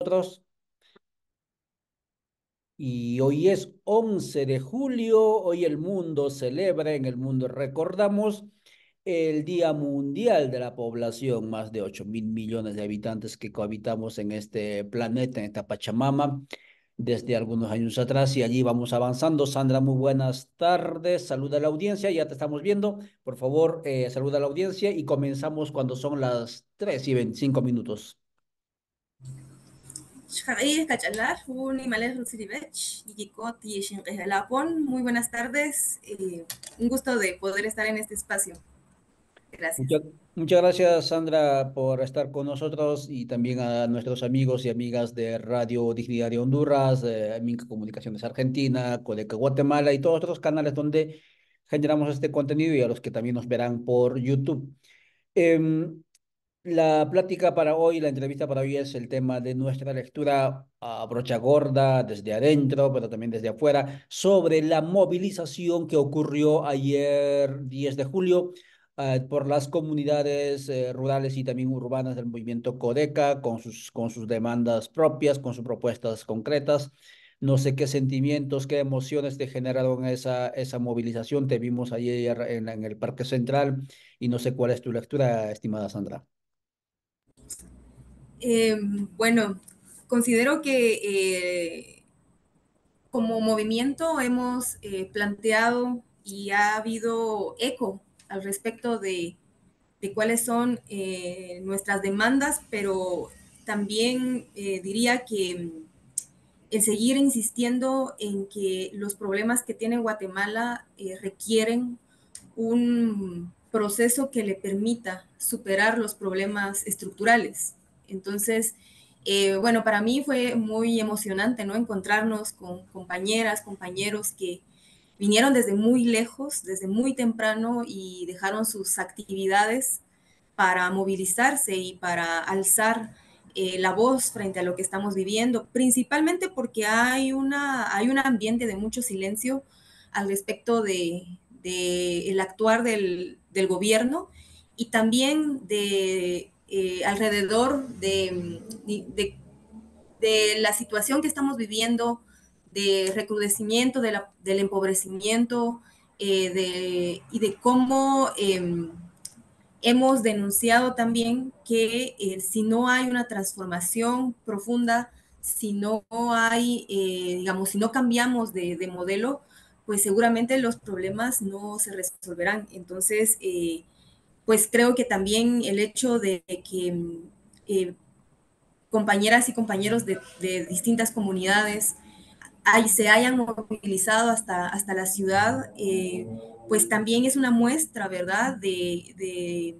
nosotros. Y hoy es 11 de julio, hoy el mundo celebra, en el mundo recordamos el Día Mundial de la Población, más de 8.000 millones de habitantes que cohabitamos en este planeta, en esta Pachamama, desde algunos años atrás y allí vamos avanzando. Sandra, muy buenas tardes, saluda a la audiencia, ya te estamos viendo, por favor, saluda a la audiencia y comenzamos cuando son las 3:25. Muy buenas tardes. Un gusto de poder estar en este espacio. Gracias. Muchas gracias, Sandra, por estar con nosotros y también a nuestros amigos y amigas de Radio Dignidad de Honduras, Minca Comunicaciones Argentina, Codeca Guatemala y todos otros canales donde generamos este contenido y a los que también nos verán por YouTube. Em, la plática para hoy, la entrevista para hoy es el tema de nuestra lectura a brocha gorda desde adentro, pero también desde afuera, sobre la movilización que ocurrió ayer 10 de julio por las comunidades rurales y también urbanas del movimiento Codeca, con sus demandas propias, con sus propuestas concretas. No sé qué sentimientos, qué emociones te generaron esa movilización. Te vimos ayer en el Parque Central y no sé cuál es tu lectura, estimada Sandra. Eh, bueno, considero que como movimiento hemos planteado y ha habido eco al respecto de cuáles son nuestras demandas, pero también diría que el seguir insistiendo en que los problemas que tiene Guatemala requieren un proceso que le permita superar los problemas estructurales. Entonces, bueno, para mí fue muy emocionante, ¿no? Encontrarnos con compañeras, compañeros que vinieron desde muy lejos, desde muy temprano y dejaron sus actividades para movilizarse y para alzar la voz frente a lo que estamos viviendo, principalmente porque hay un ambiente de mucho silencio al respecto de el actuar del gobierno y también de alrededor de la situación que estamos viviendo, de recrudecimiento, del empobrecimiento y de cómo hemos denunciado también que si no hay una transformación profunda, si no hay, digamos, si no cambiamos de modelo, pues seguramente los problemas no se resolverán. Entonces, pues creo que también el hecho de que compañeras y compañeros de distintas comunidades se hayan movilizado hasta la ciudad, pues también es una muestra, ¿verdad?, de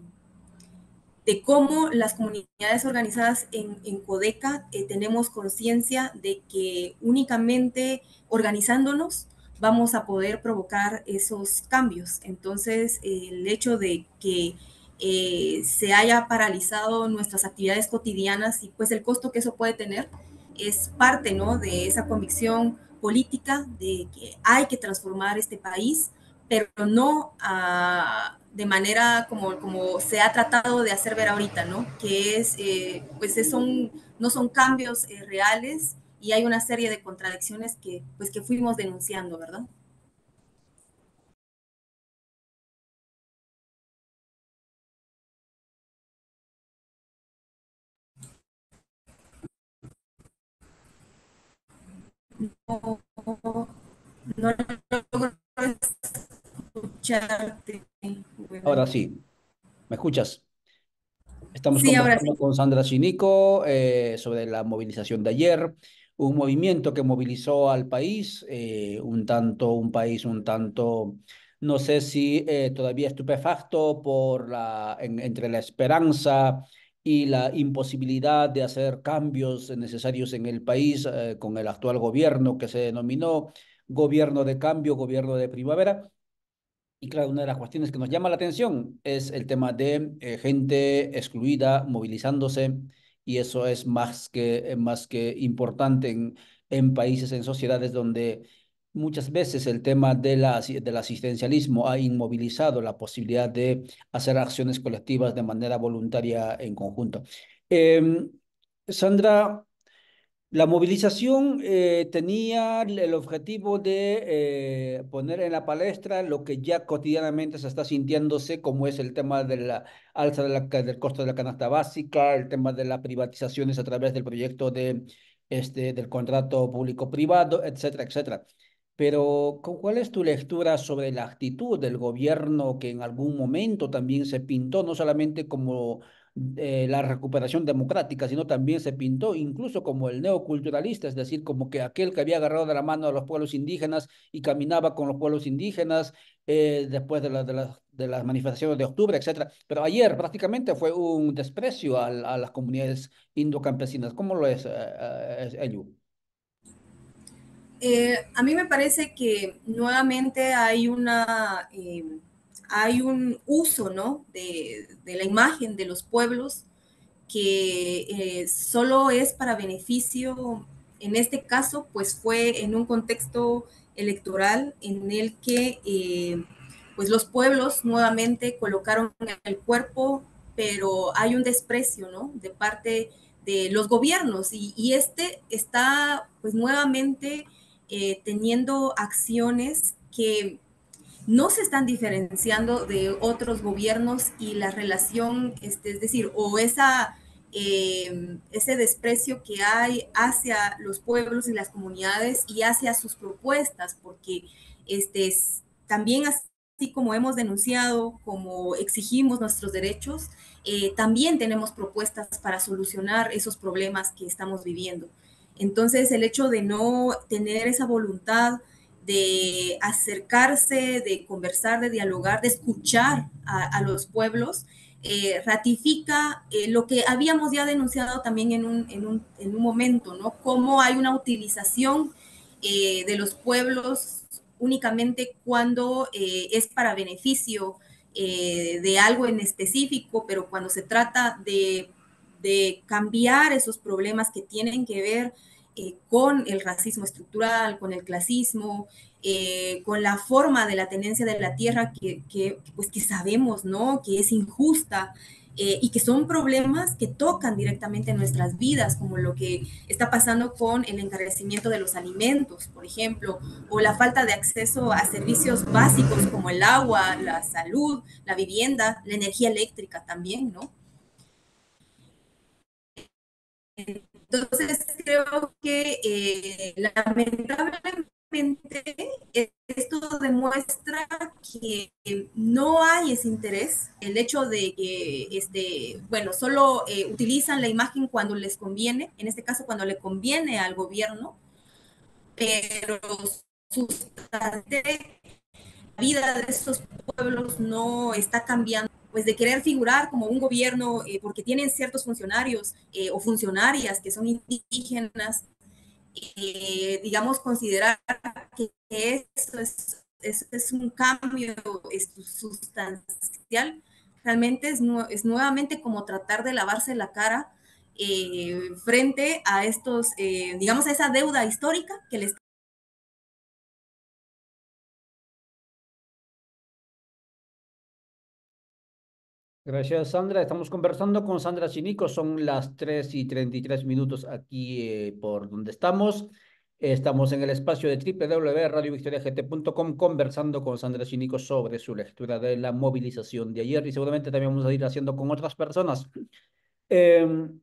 cómo las comunidades organizadas en Codeca tenemos conciencia de que únicamente organizándonos vamos a poder provocar esos cambios. Entonces, el hecho de que se haya paralizado nuestras actividades cotidianas y pues el costo que eso puede tener es parte, ¿no?, de esa convicción política de que hay que transformar este país, pero no de manera como se ha tratado de hacer ver ahorita, ¿no? Que pues no son cambios reales y hay una serie de contradicciones pues, que fuimos denunciando, ¿verdad? No, no logro escucharte. Bueno. Ahora sí, ¿me escuchas? Estamos Sí, ahora sí. conversando con Sandra Chinico sobre la movilización de ayer, un movimiento que movilizó al país, un país un tanto, no sé si todavía estupefacto entre la esperanza y la imposibilidad de hacer cambios necesarios en el país con el actual gobierno que se denominó gobierno de cambio, gobierno de primavera. Y claro, una de las cuestiones que nos llama la atención es el tema de gente excluida, movilizándose, y eso es más que importante en países, en sociedades donde muchas veces el tema del asistencialismo ha inmovilizado la posibilidad de hacer acciones colectivas de manera voluntaria en conjunto. Sandra, La movilización tenía el objetivo de poner en la palestra lo que ya cotidianamente se está sintiéndose, como es el tema de la alza del costo de la canasta básica, el tema de las privatizaciones a través del proyecto del contrato público-privado, etcétera, etcétera. Pero, ¿cuál es tu lectura sobre la actitud del gobierno que en algún momento también se pintó, no solamente como la recuperación democrática, sino también se pintó incluso como el neoculturalista, es decir, como que aquel que había agarrado de la mano a los pueblos indígenas y caminaba con los pueblos indígenas después de las manifestaciones de octubre, etcétera? Pero ayer prácticamente fue un desprecio a las comunidades indocampesinas. ¿Cómo lo es Eliu? A mí me parece que nuevamente hay un uso, ¿no? De la imagen de los pueblos que solo es para beneficio, en este caso, pues fue en un contexto electoral en el que pues los pueblos nuevamente colocaron el cuerpo, pero hay un desprecio, ¿no? De parte de los gobiernos y este está pues nuevamente teniendo acciones que no se están diferenciando de otros gobiernos y la relación, es decir, o ese desprecio que hay hacia los pueblos y las comunidades y hacia sus propuestas, porque también así como hemos denunciado, como exigimos nuestros derechos, también tenemos propuestas para solucionar esos problemas que estamos viviendo. Entonces, el hecho de no tener esa voluntad de acercarse, de conversar, de dialogar, de escuchar a los pueblos, ratifica lo que habíamos ya denunciado también en un momento, ¿no? Cómo hay una utilización de los pueblos únicamente cuando es para beneficio de algo en específico, pero cuando se trata de cambiar esos problemas que tienen que ver con el racismo estructural, con el clasismo, con la forma de la tenencia de la tierra pues que sabemos, ¿no? Que es injusta y que son problemas que tocan directamente nuestras vidas, como lo que está pasando con el encarecimiento de los alimentos, por ejemplo, o la falta de acceso a servicios básicos como el agua, la salud, la vivienda, la energía eléctrica también, ¿no? Entonces, creo que lamentablemente esto demuestra que no hay ese interés, el hecho de que, bueno, solo utilizan la imagen cuando les conviene, en este caso cuando le conviene al gobierno, pero sustantivamente la vida de estos pueblos no está cambiando, pues de querer figurar como un gobierno porque tienen ciertos funcionarios o funcionarias que son indígenas, digamos, considerar que es un cambio sustancial, realmente es nuevamente como tratar de lavarse la cara frente a estos, digamos, a esa deuda histórica que les. Gracias, Sandra. Estamos conversando con Sandra Chinico. Son las 3:33 aquí por donde estamos. Estamos en el espacio de www.radiovictoriagt.com conversando con Sandra Chinico sobre su lectura de la movilización de ayer y seguramente también vamos a ir haciendo con otras personas. Em,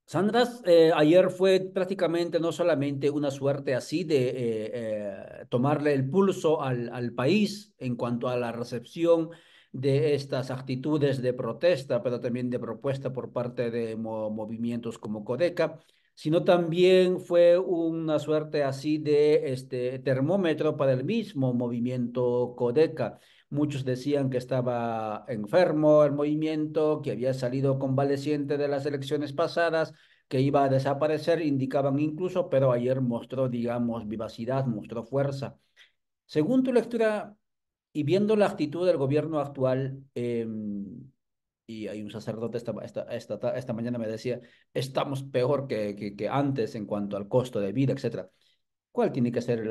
Sandra, ayer fue prácticamente no solamente una suerte así de tomarle el pulso al país en cuanto a la recepción de estas actitudes de protesta, pero también de propuesta por parte de movimientos como Codeca, sino también fue una suerte así de termómetro para el mismo movimiento Codeca. Muchos decían que estaba enfermo el movimiento, que había salido convaleciente de las elecciones pasadas, que iba a desaparecer, indicaban incluso, pero ayer mostró, digamos, vivacidad, mostró fuerza. Según tu lectura y viendo la actitud del gobierno actual, y hay un sacerdote esta mañana me decía, estamos peor que antes en cuanto al costo de vida, etcétera. ¿Cuál tiene que ser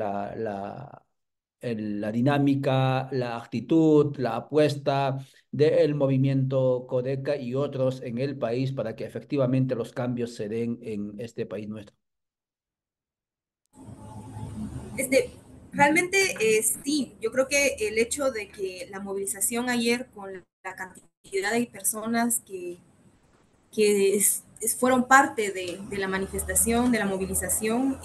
la dinámica, la actitud, la apuesta del movimiento Codeca y otros en el país para que efectivamente los cambios se den en este país nuestro. Este, realmente sí, yo creo que el hecho de que la movilización ayer con la cantidad de personas que fueron parte de la manifestación, de la movilización,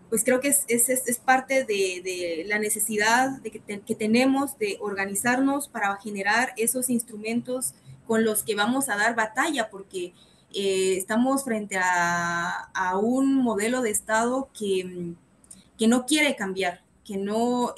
pues creo que es parte de la necesidad que tenemos de organizarnos para generar esos instrumentos con los que vamos a dar batalla, porque estamos frente a un modelo de Estado que no quiere cambiar, que no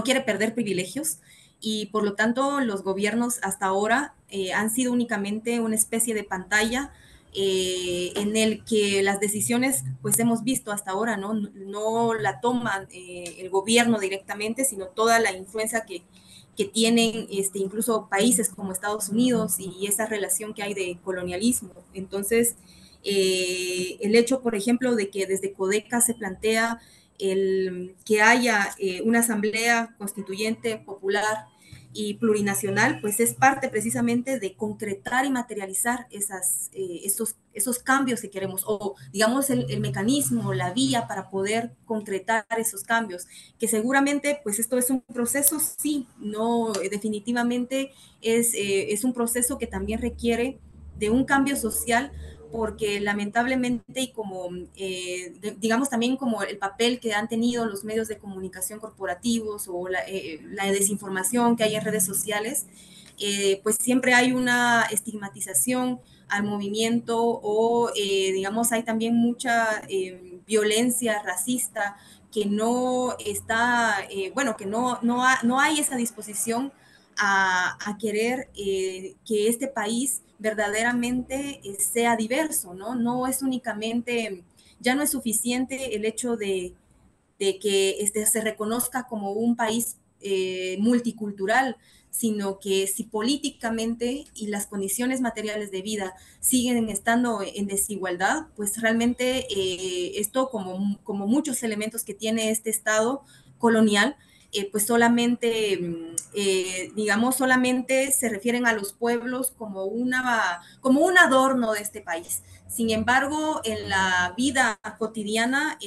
quiere perder privilegios y por lo tanto los gobiernos hasta ahora han sido únicamente una especie de pantalla en el que las decisiones, pues hemos visto hasta ahora, no la toman el gobierno directamente, sino toda la influencia que tienen incluso países como Estados Unidos y esa relación que hay de colonialismo. Entonces, el hecho, por ejemplo, de que desde Codeca se plantea que haya una asamblea constituyente popular y plurinacional, pues es parte precisamente de concretar y materializar esos cambios que queremos, o digamos el mecanismo, la vía para poder concretar esos cambios, que seguramente pues esto es un proceso, sí, no, definitivamente es un proceso que también requiere de un cambio social, porque lamentablemente y como, digamos también como el papel que han tenido los medios de comunicación corporativos o la desinformación que hay en redes sociales, pues siempre hay una estigmatización al movimiento o, digamos, hay también mucha violencia racista que no está, bueno, que no hay esa disposición a querer que este país verdaderamente sea diverso, ¿no? No es únicamente, ya no es suficiente el hecho de que se reconozca como un país multicultural, sino que si políticamente y las condiciones materiales de vida siguen estando en desigualdad, pues realmente esto, como muchos elementos que tiene este Estado colonial, pues solamente, digamos, solamente se refieren a los pueblos como un adorno de este país. Sin embargo, en la vida cotidiana,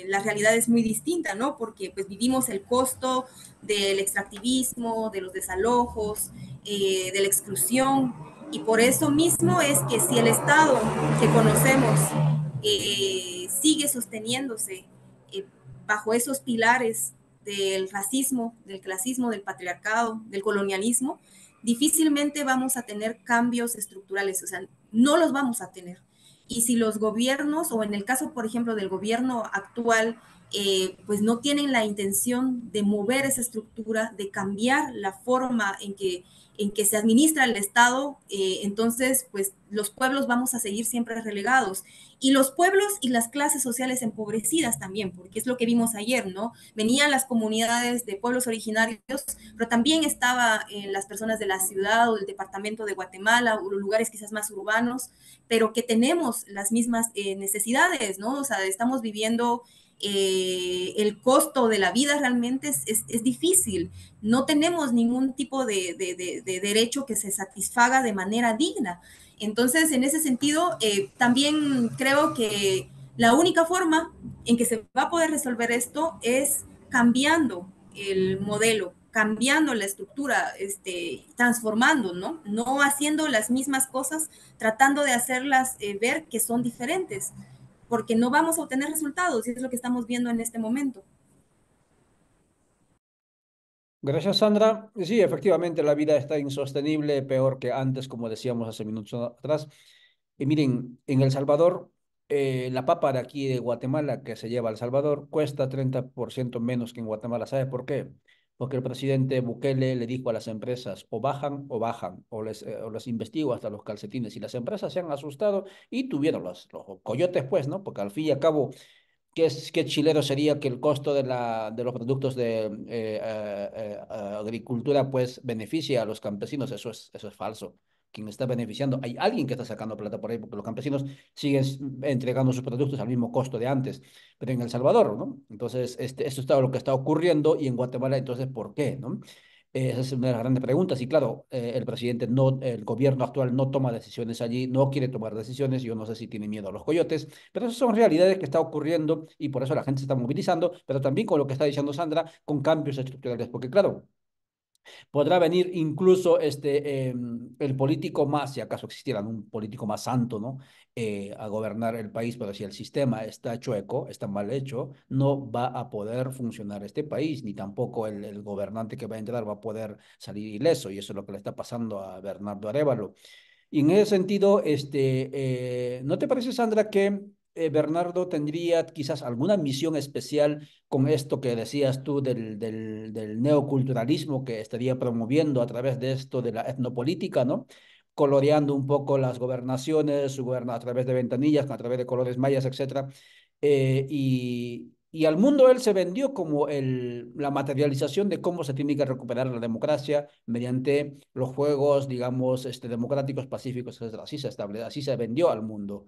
la realidad es muy distinta, ¿no? Porque pues vivimos el costo del extractivismo, de los desalojos, de la exclusión, y por eso mismo es que si el Estado que conocemos sigue sosteniéndose eh, bajo esos pilares del racismo, del clasismo, del patriarcado, del colonialismo, difícilmente vamos a tener cambios estructurales, o sea, no los vamos a tener. Y si los gobiernos, o en el caso, por ejemplo, del gobierno actual, pues no tienen la intención de mover esa estructura, de cambiar la forma en que se administra el Estado, entonces, pues los pueblos vamos a seguir siempre relegados. Y los pueblos y las clases sociales empobrecidas también, porque es lo que vimos ayer, ¿no? Venían las comunidades de pueblos originarios, pero también estaba las personas de la ciudad o del departamento de Guatemala, o los lugares quizás más urbanos, pero que tenemos las mismas necesidades, ¿no? O sea, estamos viviendo el costo de la vida realmente es difícil. No tenemos ningún tipo de derecho que se satisfaga de manera digna. Entonces, en ese sentido, también creo que la única forma en que se va a poder resolver esto es cambiando el modelo, cambiando la estructura, transformando, ¿no? No haciendo las mismas cosas, tratando de hacerlas ver que son diferentes, porque no vamos a obtener resultados, y es lo que estamos viendo en este momento. Gracias, Sandra. Sí, efectivamente, la vida está insostenible, peor que antes, como decíamos hace minutos atrás. Y miren, en El Salvador, la papa de aquí de Guatemala que se lleva a El Salvador cuesta 30% menos que en Guatemala. ¿Sabe por qué? Porque el presidente Bukele le dijo a las empresas, o bajan, o les investigo hasta los calcetines. Y las empresas se han asustado y tuvieron los coyotes, pues, ¿no? Porque al fin y al cabo qué chilero sería que el costo de los productos de agricultura pues beneficie a los campesinos? Eso es falso. quien está beneficiando, hay alguien que está sacando plata por ahí, porque los campesinos siguen entregando sus productos al mismo costo de antes, pero en El Salvador, ¿no? Entonces, esto está lo que está ocurriendo y en Guatemala, entonces, ¿por qué, no? Esa es una de las grandes preguntas. Y claro, el presidente no, el gobierno actual no toma decisiones allí, no quiere tomar decisiones. Yo no sé si tiene miedo a los coyotes, pero esas son realidades que está ocurriendo y por eso la gente se está movilizando, pero también con lo que está diciendo Sandra, con cambios estructurales. Porque claro, podrá venir incluso el político más, si acaso existiera un político más santo, ¿no? A gobernar el país, pero si el sistema está chueco, está mal hecho, no va a poder funcionar este país, ni tampoco el gobernante que va a entrar va a poder salir ileso, y eso es lo que le está pasando a Bernardo Arévalo. Y en ese sentido, ¿no te parece, Sandra, que Bernardo tendría quizás alguna misión especial con esto que decías tú del neoculturalismo que estaría promoviendo a través de esto de la etnopolítica, ¿no? Coloreando un poco las gobernaciones, a través de ventanillas, a través de colores mayas, etcétera. Y al mundo él se vendió como la materialización de cómo se tiene que recuperar la democracia mediante los juegos, digamos, democráticos, pacíficos, etcétera. Así se vendió al mundo.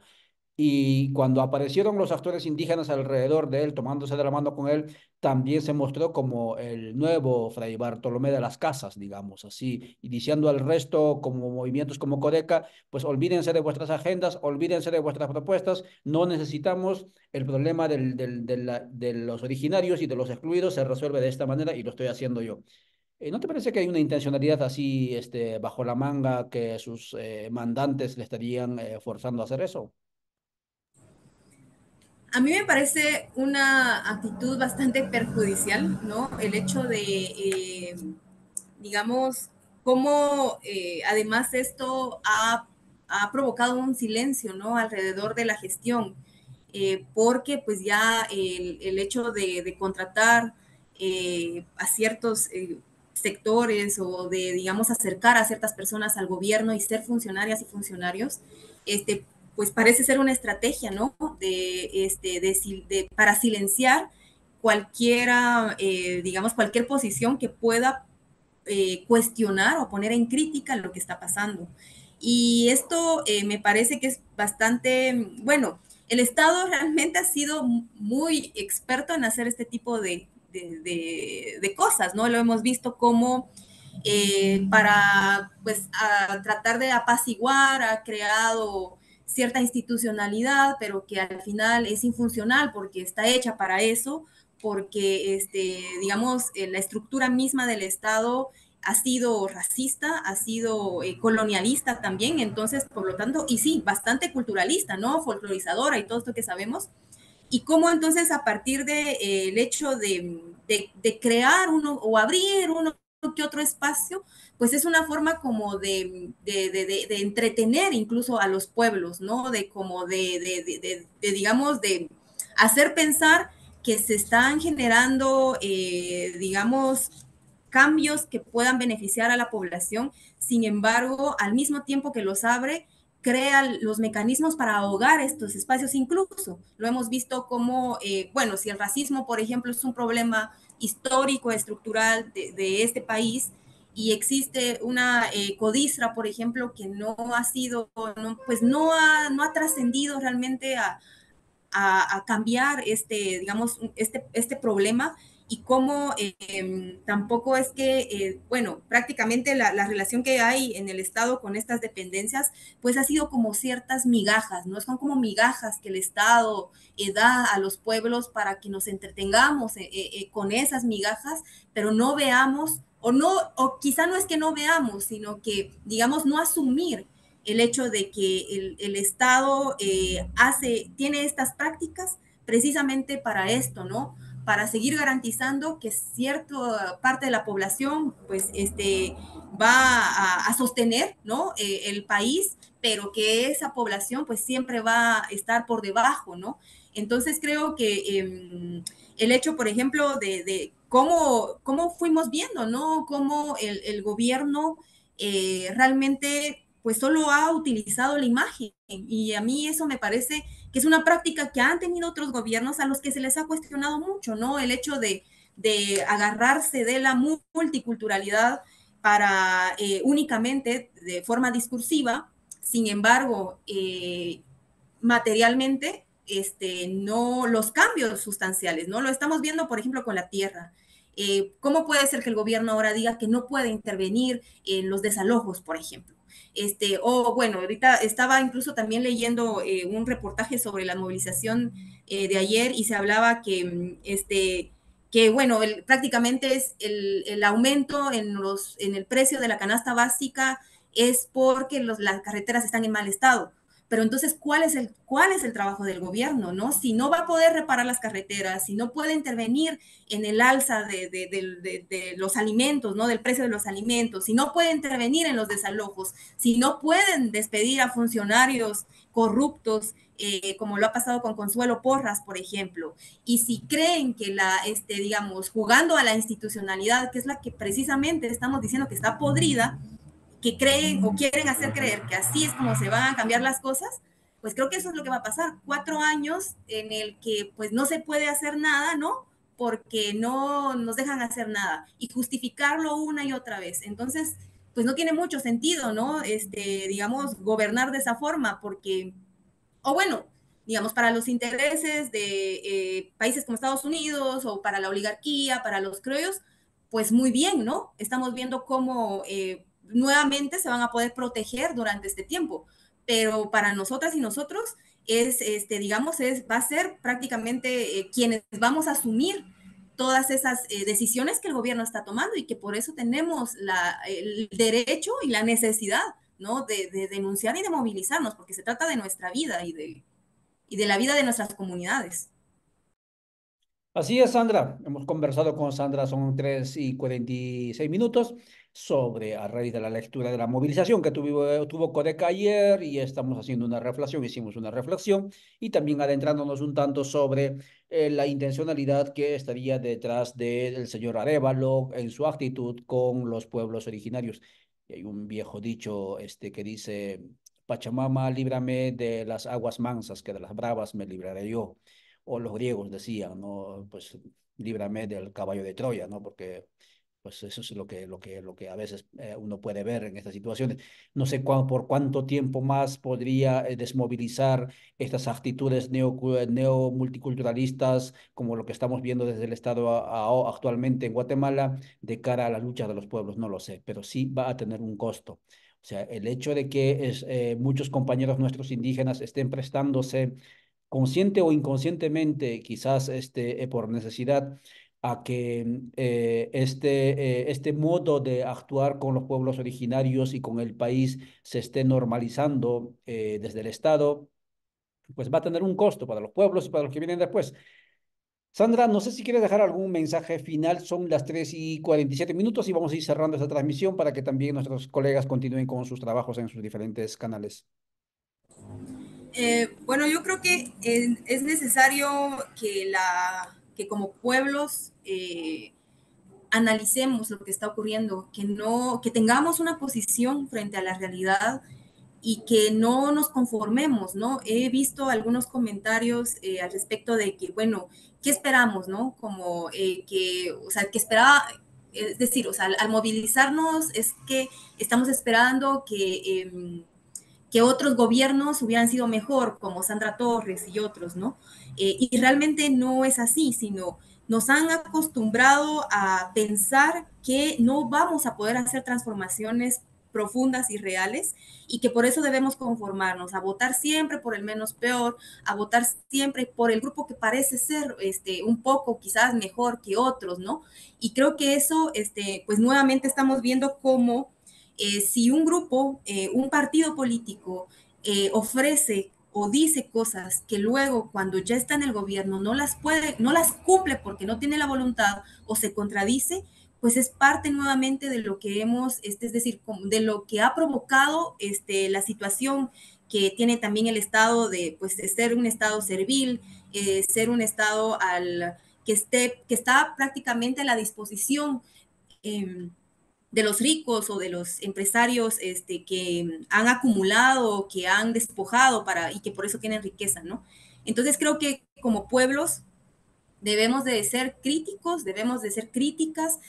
Y cuando aparecieron los actores indígenas alrededor de él, tomándose de la mano con él, también se mostró como el nuevo Fray Bartolomé de las Casas, digamos, así, y diciendo al resto, como movimientos como Codeca, pues olvídense de vuestras agendas, olvídense de vuestras propuestas, no necesitamos el problema de los originarios y de los excluidos, se resuelve de esta manera y lo estoy haciendo yo. ¿No te parece que hay una intencionalidad así, bajo la manga, que sus mandantes le estarían forzando a hacer eso? A mí me parece una actitud bastante perjudicial, ¿no? El hecho de, digamos, cómo además esto ha provocado un silencio, ¿no? Alrededor de la gestión, porque pues ya el hecho de contratar a ciertos sectores o de, digamos, acercar a ciertas personas al gobierno y ser funcionarias y funcionarios, pues parece ser una estrategia, ¿no? Para silenciar cualquiera, digamos, cualquier posición que pueda cuestionar o poner en crítica lo que está pasando. Y esto me parece que es bastante, bueno, el Estado realmente ha sido muy experto en hacer este tipo de cosas, ¿no? Lo hemos visto como para, pues, tratar de apaciguar, ha creado cierta institucionalidad, pero que al final es infuncional porque está hecha para eso, porque, digamos, la estructura misma del Estado ha sido racista, ha sido colonialista también, entonces, por lo tanto, y sí, bastante culturalista, ¿no? Folclorizadora y todo esto que sabemos. Y cómo entonces a partir de, el hecho de crear uno o abrir uno que otro espacio, pues es una forma como de entretener incluso a los pueblos, ¿no? De como digamos, de hacer pensar que se están generando, digamos, cambios que puedan beneficiar a la población. Sin embargo, al mismo tiempo que los abre, crea los mecanismos para ahogar estos espacios. Incluso lo hemos visto como, bueno, si el racismo, por ejemplo, es un problema histórico, estructural de este país, y existe una codisra, por ejemplo, que no ha sido, no, pues no ha trascendido realmente a cambiar digamos, este problema, y cómo tampoco es que, bueno, prácticamente la relación que hay en el Estado con estas dependencias, pues ha sido como ciertas migajas, ¿no? Son como migajas que el Estado da a los pueblos para que nos entretengamos con esas migajas, pero no veamos, o no, o quizá no es que no veamos, sino que, digamos, no asumir el hecho de que el Estado tiene estas prácticas precisamente para esto, ¿no? Para seguir garantizando que cierta parte de la población, pues, va a sostener, ¿no? El país, pero que esa población, pues, siempre va a estar por debajo, ¿no? Entonces creo que el hecho, por ejemplo, de cómo fuimos viendo, ¿no? Cómo el gobierno realmente pues solo ha utilizado la imagen, y a mí eso me parece que es una práctica que han tenido otros gobiernos a los que se les ha cuestionado mucho, ¿no? El hecho de agarrarse de la multiculturalidad para únicamente de forma discursiva. Sin embargo, materialmente, no los cambios sustanciales, ¿no? Lo estamos viendo, por ejemplo, con la tierra. ¿Cómo puede ser que el gobierno ahora diga que no puede intervenir en los desalojos, por ejemplo? O bueno, ahorita estaba incluso también leyendo un reportaje sobre la movilización de ayer y se hablaba que bueno, prácticamente es el aumento en el precio de la canasta básica es porque las carreteras están en mal estado. Pero entonces, ¿cuál es el trabajo del gobierno? ¿No? Si no va a poder reparar las carreteras, si no puede intervenir en el alza de los alimentos, ¿no? Del precio de los alimentos, si no puede intervenir en los desalojos, si no pueden despedir a funcionarios corruptos, como lo ha pasado con Consuelo Porras, por ejemplo, y si creen que digamos, jugando a la institucionalidad, que es la que precisamente estamos diciendo que está podrida, que creen o quieren hacer creer que así es como se van a cambiar las cosas, pues creo que eso es lo que va a pasar. 4 años en el que pues no se puede hacer nada, ¿no? Porque no nos dejan hacer nada y justificarlo una y otra vez. Entonces, pues no tiene mucho sentido, ¿no? Digamos, gobernar de esa forma, porque, o bueno, digamos, para los intereses de países como Estados Unidos o para la oligarquía, para los criollos, pues muy bien, ¿no? Estamos viendo cómo nuevamente se van a poder proteger durante este tiempo, pero para nosotras y nosotros digamos, va a ser prácticamente quienes vamos a asumir todas esas decisiones que el gobierno está tomando y que por eso tenemos el derecho y la necesidad, ¿no? De denunciar y de movilizarnos, porque se trata de nuestra vida y de la vida de nuestras comunidades. Así es, Sandra. Hemos conversado con Sandra, son 3:46 sobre, a raíz de la lectura de la movilización que tuvo Codeca ayer, y estamos haciendo una reflexión, hicimos una reflexión y también adentrándonos un tanto sobre la intencionalidad que estaría detrás del señor Arévalo en su actitud con los pueblos originarios. Y hay un viejo dicho que dice: Pachamama, líbrame de las aguas mansas, que de las bravas me libraré yo. O los griegos decían, ¿no? Pues líbrame del caballo de Troya, ¿no? Porque pues eso es lo que a veces uno puede ver en estas situaciones. No sé por cuánto tiempo más podría desmovilizar estas actitudes neo-multiculturalistas, como lo que estamos viendo desde el Estado actualmente en Guatemala, de cara a la lucha de los pueblos, no lo sé, pero sí va a tener un costo. O sea, el hecho de que muchos compañeros nuestros indígenas estén prestándose consciente o inconscientemente, quizás por necesidad, a que este modo de actuar con los pueblos originarios y con el país se esté normalizando desde el Estado, pues va a tener un costo para los pueblos y para los que vienen después. Sandra, no sé si quieres dejar algún mensaje final. Son las 3:47 y vamos a ir cerrando esta transmisión para que también nuestros colegas continúen con sus trabajos en sus diferentes canales. Bueno, yo creo que es necesario que como pueblos analicemos lo que está ocurriendo, que tengamos una posición frente a la realidad y que no nos conformemos, ¿no? He visto algunos comentarios al respecto de que, bueno, ¿qué esperamos, no? Como o sea, que esperaba, es decir, o sea, al movilizarnos es que estamos esperando que otros gobiernos hubieran sido mejor, como Sandra Torres y otros, ¿no? Y realmente no es así, sino nos han acostumbrado a pensar que no vamos a poder hacer transformaciones profundas y reales y que por eso debemos conformarnos a votar siempre por el menos peor, a votar siempre por el grupo que parece ser un poco quizás mejor que otros, ¿no? Y creo que eso, pues nuevamente estamos viendo cómo si un grupo, un partido político ofrece o dice cosas que luego cuando ya está en el gobierno no las cumple porque no tiene la voluntad o se contradice, pues es parte nuevamente de lo que es decir, de lo que ha provocado la situación que tiene también el Estado pues, de ser un Estado servil, ser un Estado que está prácticamente a la disposición eh, de los ricos o de los empresarios que han acumulado, que han despojado y que por eso tienen riqueza, ¿no? Entonces creo que como pueblos Debemos de ser críticos, debemos de ser críticas,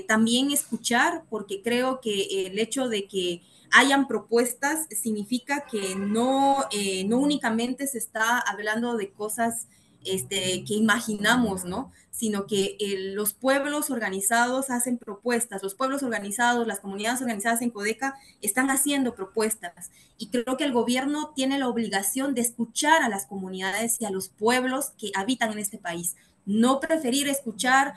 también escuchar, porque creo que el hecho de que hayan propuestas significa que no únicamente se está hablando de cosas que imaginamos, ¿no? Sino que los pueblos organizados hacen propuestas, los pueblos organizados, las comunidades organizadas en Codeca están haciendo propuestas y creo que el gobierno tiene la obligación de escuchar a las comunidades y a los pueblos que habitan en este país. No preferir escuchar,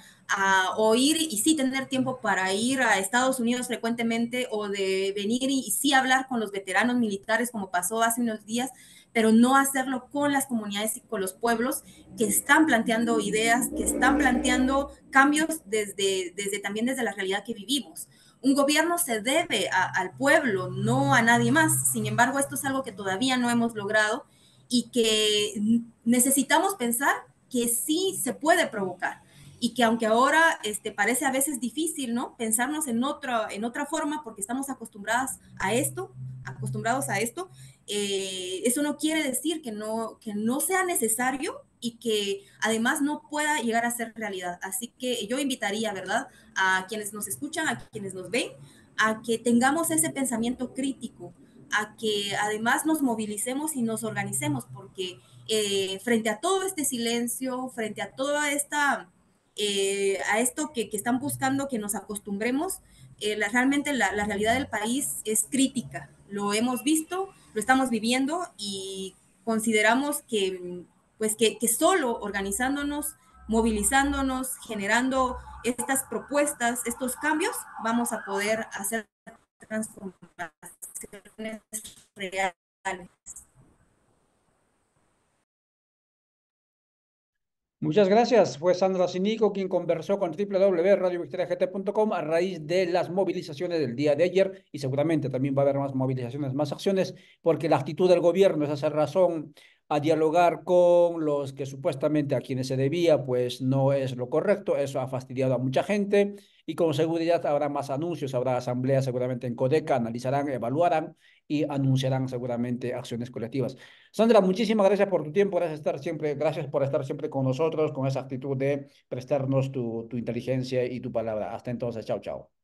oír y sí tener tiempo para ir a Estados Unidos frecuentemente o de venir y sí hablar con los veteranos militares como pasó hace unos días, pero no hacerlo con las comunidades y con los pueblos que están planteando ideas, que están planteando cambios también desde la realidad que vivimos. Un gobierno se debe al pueblo, no a nadie más. Sin embargo, esto es algo que todavía no hemos logrado y que necesitamos pensar que sí se puede provocar y que aunque ahora parece a veces difícil, ¿no? Pensarnos en otra forma porque estamos acostumbrados a esto, eso no quiere decir que no sea necesario y que además no pueda llegar a ser realidad. Así que yo invitaría, ¿verdad?, a quienes nos escuchan, a quienes nos ven, a que tengamos ese pensamiento crítico, a que además nos movilicemos y nos organicemos, porque frente a todo este silencio, frente a toda esta, a esto que están buscando que nos acostumbremos, realmente la realidad del país es crítica. Lo hemos visto, lo estamos viviendo y consideramos que solo organizándonos, movilizándonos, generando estas propuestas, estos cambios, vamos a poder hacer transformaciones reales. Muchas gracias. Fue Sandra Cinico quien conversó con www.radiovictoriagt.com a raíz de las movilizaciones del día de ayer y seguramente también va a haber más movilizaciones, más acciones, porque la actitud del gobierno es hacer razón a dialogar con los que supuestamente a quienes se debía, pues no es lo correcto. Eso ha fastidiado a mucha gente y con seguridad habrá más anuncios, habrá asambleas seguramente en Codeca, analizarán, evaluarán y anunciarán seguramente acciones colectivas. Sandra, muchísimas gracias por tu tiempo, gracias por estar siempre con nosotros, con esa actitud de prestarnos tu inteligencia y tu palabra. Hasta entonces, chao, chao.